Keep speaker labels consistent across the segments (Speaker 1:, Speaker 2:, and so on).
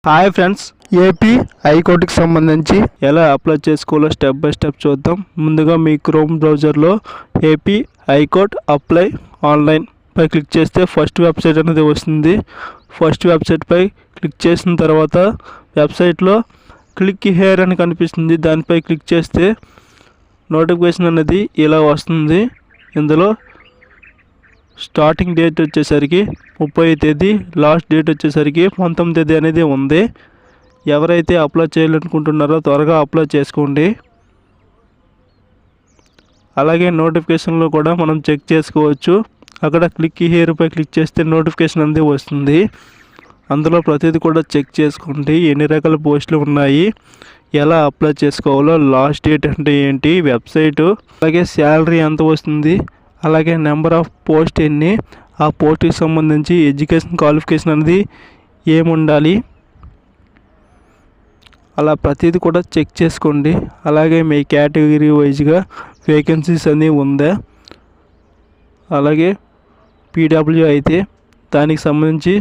Speaker 1: Hi friends, AP హైకోర్టుకి సంబంధించి ఎలా అప్లై చేసుకోవాలో స్టెప్ బై స్టెప్ చూద్దాం. ముందుగా మీ క్రోమ్ బ్రౌజర్లో ఏపీ హైకోర్ట్ అప్లై ఆన్లైన్ పై క్లిక్ చేస్తే ఫస్ట్ వెబ్సైట్ అనేది వస్తుంది. ఫస్ట్ వెబ్సైట్పై క్లిక్ చేసిన తర్వాత వెబ్సైట్లో క్లిక్ హియర్ అని కనిపిస్తుంది. దానిపై క్లిక్ చేస్తే నోటిఫికేషన్ అనేది ఇలా వస్తుంది. ఇందులో స్టార్టింగ్ డేట్ వచ్చేసరికి 30వ తేదీ, లాస్ట్ డేట్ వచ్చేసరికి 19వ తేదీ అనేది ఉంది. ఎవరైతే అప్లై చేయాలనుకుంటున్నారో త్వరగా అప్లై చేసుకోండి. అలాగే నోటిఫికేషన్లో కూడా మనం చెక్ చేసుకోవచ్చు. అక్కడ క్లిక్ హియర్పై క్లిక్ చేస్తే నోటిఫికేషన్ అనేది వస్తుంది. అందులో ప్రతిదీ కూడా చెక్ చేసుకోండి. ఎన్ని రకాల పోస్టులు ఉన్నాయి, ఎలా అప్లై చేసుకోవాలో, లాస్ట్ డేట్ అంటే ఏంటి, వెబ్సైటు, అలాగే శాలరీ ఎంత వస్తుంది, అలాగే నెంబర్ ఆఫ్ పోస్ట్ ఎన్ని, ఆ పోస్ట్కి సంబంధించి ఎడ్యుకేషన్ క్వాలిఫికేషన్ అనేది ఏముండాలి, అలా ప్రతిదీ కూడా చెక్ చేసుకోండి. అలాగే మీ కేటగిరీ వైజ్గా వేకెన్సీస్ అన్నీ ఉందా, అలాగే పీడబ్ల్యూ అయితే దానికి సంబంధించి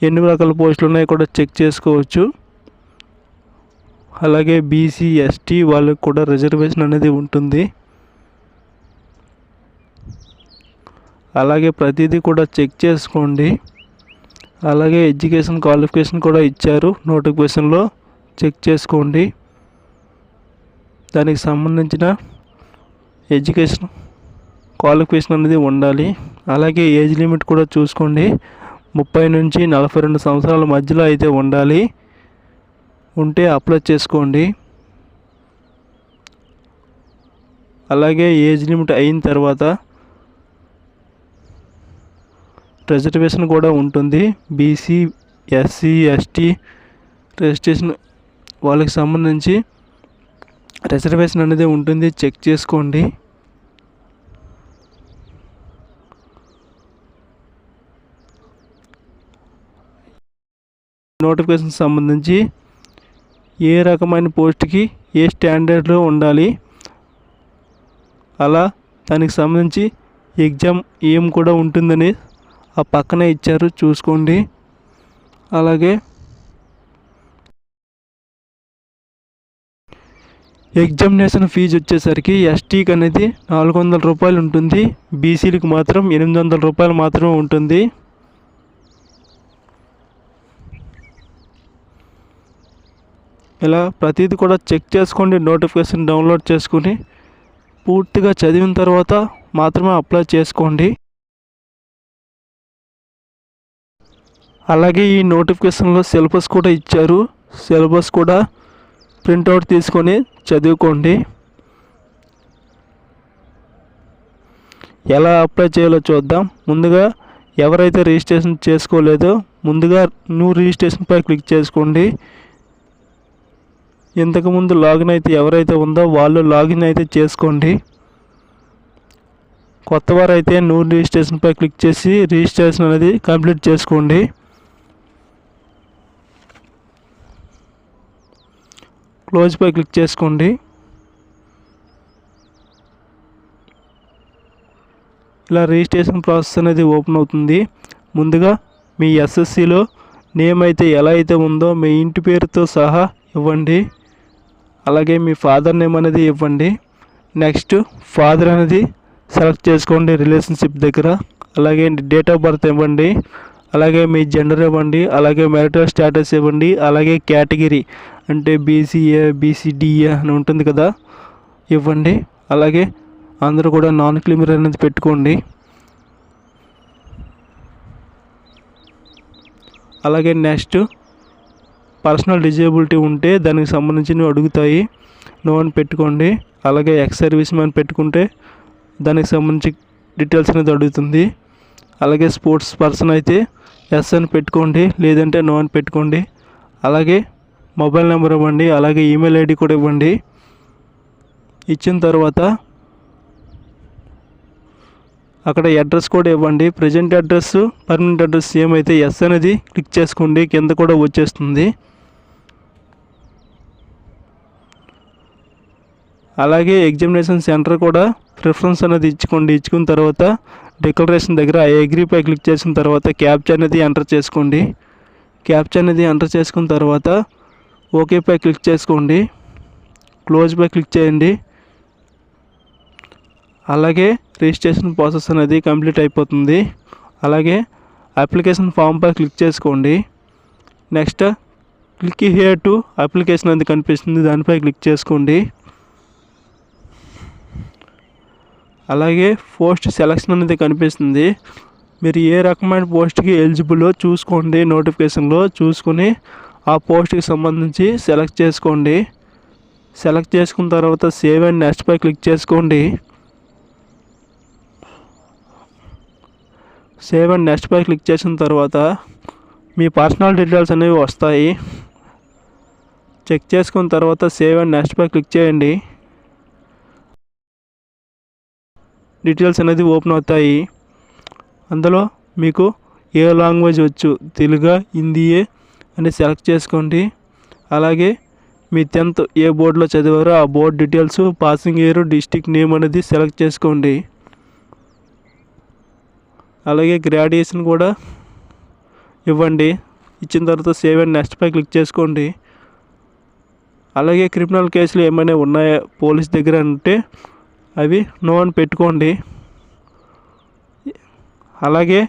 Speaker 1: ఎన్ని రకాల పోస్టులు ఉన్నాయో కూడా చెక్ చేసుకోవచ్చు. అలాగే బీసీ ఎస్టీ వాళ్ళకి కూడా రిజర్వేషన్ అనేది ఉంటుంది. అలాగే ప్రతిదీ కూడా చెక్ చేసుకోండి. అలాగే ఎడ్యుకేషన్ క్వాలిఫికేషన్ కూడా ఇచ్చారు నోటిఫికేషన్లో, చెక్ చేసుకోండి. దానికి సంబంధించిన ఎడ్యుకేషన్ క్వాలిఫికేషన్ అనేది ఉండాలి. అలాగే ఏజ్ లిమిట్ కూడా చూసుకోండి. 30 నుంచి 42 సంవత్సరాల మధ్యలో అయితే ఉండాలి. ఉంటే అప్లై చేసుకోండి. అలాగే ఏజ్ లిమిట్ అయిన తర్వాత రిజర్వేషన్ కూడా ఉంటుంది. బీసీ, ఎస్సీ, ఎస్టీ రిజిస్ట్రేషన్ వాళ్ళకి సంబంధించి రిజర్వేషన్ అనేది ఉంటుంది. చెక్ చేసుకోండి. నోటిఫికేషన్ సంబంధించి ఏ రకమైన పోస్ట్కి ఏ స్టాండర్డ్లో ఉండాలి, అలా దానికి సంబంధించి ఎగ్జామ్ ఏం కూడా ఉంటుందని ఆ పక్కనే ఇచ్చారు, చూసుకోండి. అలాగే ఎగ్జామినేషన్ ఫీజు వచ్చేసరికి ఎస్టీకి అనేది 400 రూపాయలు ఉంటుంది. బీసీలకు మాత్రం 800 రూపాయలు మాత్రమే ఉంటుంది. ఇలా ప్రతిదీ కూడా చెక్ చేసుకోండి. నోటిఫికేషన్ డౌన్లోడ్ చేసుకుని పూర్తిగా చదివిన తర్వాత మాత్రమే అప్లై చేసుకోండి. అలాగే ఈ నోటిఫికేషన్లో సిలబస్ కూడా ఇచ్చారు. సిలబస్ కూడా ప్రింట్అవుట్ తీసుకొని చదువుకోండి. ఎలా అప్లై చేయాలో చూద్దాం. ముందుగా ఎవరైతే రిజిస్ట్రేషన్ చేసుకోలేదో ముందుగా న్యూ రిజిస్ట్రేషన్పై క్లిక్ చేసుకోండి. ఇంతకుముందు లాగిన్ అయితే ఎవరైతే ఉందో వాళ్ళు లాగిన్ అయితే చేసుకోండి. కొత్తవారు అయితే న్యూ రిజిస్ట్రేషన్పై క్లిక్ చేసి రిజిస్ట్రేషన్ అనేది కంప్లీట్ చేసుకోండి. క్లోజ్పై క్లిక్ చేసుకోండి. ఇలా రిజిస్ట్రేషన్ ప్రాసెస్ అనేది ఓపెన్ అవుతుంది. ముందుగా మీ ఎస్ఎస్సిలో నేమ్ అయితే ఎలా అయితే ఉందో మీ ఇంటి పేరుతో సహా ఇవ్వండి. అలాగే మీ ఫాదర్ నేమ్ అనేది ఇవ్వండి. నెక్స్ట్ ఫాదర్ అనేది సెలెక్ట్ చేసుకోండి రిలేషన్షిప్ దగ్గర. అలాగే డేట్ ఆఫ్ బర్త్ ఇవ్వండి. అలాగే మీ జెండర్ ఇవ్వండి. అలాగే మ్యారిటల్ స్టేటస్ ఇవ్వండి. అలాగే కేటగిరీ అంటే బీసీఏ, బీసీడీఏ అని ఉంటుంది కదా, ఇవ్వండి. అలాగే అందరూ కూడా నాన్ క్రిమినల్ అనేది పెట్టుకోండి. అలాగే నెక్స్ట్ పర్సనల్ డిజేబిలిటీ ఉంటే దానికి సంబంధించినవి అడుగుతాయి, నో అని పెట్టుకోండి. అలాగే ఎక్స్ సర్వీస్ మ్యాన్ పెట్టుకుంటే దానికి సంబంధించి డీటెయిల్స్ అనేది అడుగుతుంది. అలాగే స్పోర్ట్స్ పర్సన్ అయితే ఎస్ అని పెట్టుకోండి, లేదంటే నో అని పెట్టుకోండి. అలాగే మొబైల్ నెంబర్ ఇవ్వండి. అలాగే ఈమెయిల్ ఐడి కూడా ఇవ్వండి. ఇచ్చిన తర్వాత అక్కడ అడ్రస్ కూడా ఇవ్వండి. ప్రజెంట్ అడ్రస్, పర్మనెంట్ అడ్రస్ ఏమైతే ఎస్ అనేది క్లిక్ చేసుకోండి, కింద కూడా వచ్చేస్తుంది. అలాగే ఎగ్జామినేషన్ సెంటర్ కూడా ప్రిఫరెన్స్ అనేది ఇచ్చుకోండి. ఇచ్చుకున్న తర్వాత డిక్లరేషన్ దగ్గర ఐ అగ్రీపై క్లిక్ చేసిన తర్వాత క్యాప్చా అనేది ఎంటర్ చేసుకోండి. క్యాప్చా అనేది ఎంటర్ చేసుకున్న తర్వాత ఓకేపై క్లిక్ చేసుకోండి, క్లోజ్పై క్లిక్ చేయండి. అలాగే రిజిస్ట్రేషన్ ప్రాసెస్ అనేది కంప్లీట్ అయిపోతుంది. అలాగే అప్లికేషన్ ఫామ్పై క్లిక్ చేసుకోండి. Next click here to application అనేది కనిపిస్తుంది, దానిపై క్లిక్ చేసుకోండి. అలాగే పోస్ట్ సెలక్షన్ అనేది కనిపిస్తుంది. మీరు ఏ రకమైన పోస్ట్కి ఎలిజిబుల్లో చూసుకోండి, నోటిఫికేషన్లో చూసుకొని ఆ పోస్ట్కి సంబంధించి సెలెక్ట్ చేసుకోండి. సెలెక్ట్ చేసుకున్న తర్వాత సేవ్ అండ్ నెక్స్ట్పై క్లిక్ చేసుకోండి. సేవ్ అండ్ నెక్స్ట్పై క్లిక్ చేసిన తర్వాత మీ పర్సనల్ డీటెయిల్స్ అనేవి వస్తాయి. చెక్ చేసుకున్న తర్వాత సేవ్ అండ్ నెక్స్ట్పై క్లిక్ చేయండి. డీటెయిల్స్ అనేది ఓపెన్ అవుతాయి. అందులో మీకు ఏ లాంగ్వేజ్ వచ్చు, తెలుగా హిందీయే అని సెలెక్ట్ చేసుకోండి. అలాగే మీ 10th ఏ బోర్డులో చదివారో ఆ board details, passing year, district name అనేది సెలెక్ట్ చేసుకోండి. అలాగే గ్రాడ్యుయేషన్ కూడా ఇవ్వండి. ఇచ్చిన తర్వాత సేవ్ అండ్ నెక్స్ట్పై క్లిక్ చేసుకోండి. అలాగే క్రిమినల్ కేసులు ఏమైనా ఉన్నాయా పోలీస్ దగ్గర అంటే అవి నో అని పెట్టుకోండి. అలాగే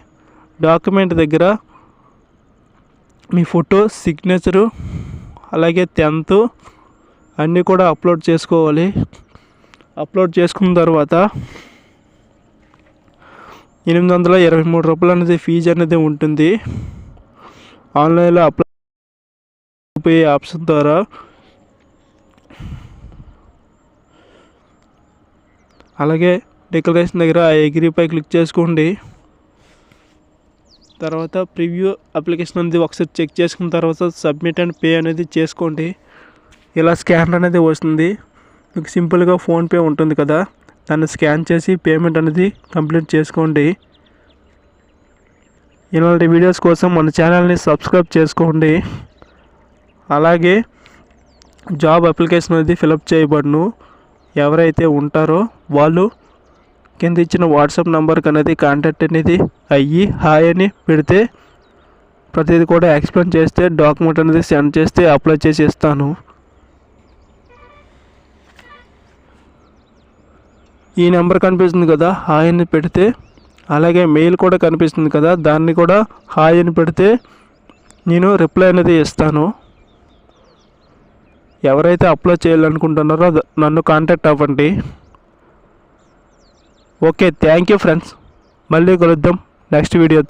Speaker 1: డాక్యుమెంట్ దగ్గర మీ ఫోటో, సిగ్నేచరు, అలాగే 10th అన్నీ కూడా అప్లోడ్ చేసుకోవాలి. అప్లోడ్ చేసుకున్న తర్వాత 823 రూపాయలు అనేది ఫీజు అనేది ఉంటుంది. ఆన్లైన్లో అప్లై ఆప్షన్ ద్వారా. అలాగే డిక్లరేషన్ దగ్గర ఐ అగ్రీపై క్లిక్ చేసుకోండి. తర్వాత ప్రివ్యూ అప్లికేషన్ అనేది ఒకసారి చెక్ చేసుకున్న తర్వాత సబ్మిట్ అండ్ పే అనేది చేసుకోండి. ఇలా స్కానర్ అనేది వస్తుంది. మీకు సింపుల్గా ఫోన్పే ఉంటుంది కదా, దాన్ని స్కాన్ చేసి పేమెంట్ అనేది కంప్లీట్ చేసుకోండి. ఇలాంటి వీడియోస్ కోసం మన ఛానల్ని సబ్స్క్రైబ్ చేసుకోండి. అలాగే జాబ్ అప్లికేషన్ అనేది ఫిలప్ చేయబడును. ఎవరైతే ఉంటారో వాళ్ళు కింద ఇచ్చిన వాట్సాప్ నెంబర్కి అనేది కాంటాక్ట్ అనేది అయ్యి హాయ్ అని పెడితే ప్రతిదీ కూడా ఎక్స్ప్లెయిన్ చేస్తే డాక్యుమెంట్ అనేది సెండ్ చేస్తే అప్లై చేసి ఇస్తాను. ఈ నెంబర్ కనిపిస్తుంది కదా, హాయ్ అని పెడితే, అలాగే మెయిల్ కూడా కనిపిస్తుంది కదా, దాన్ని కూడా హాయ్ అని పెడితే నేను రిప్లై అనేది ఇస్తాను. ఎవరైతే అప్లై చేయాలనుకుంటున్నారో నన్ను కాంటాక్ట్ అవ్వండి. Okay, thank you friends. మళ్ళీ కలుద్దాం నెక్స్ట్ వీడియో.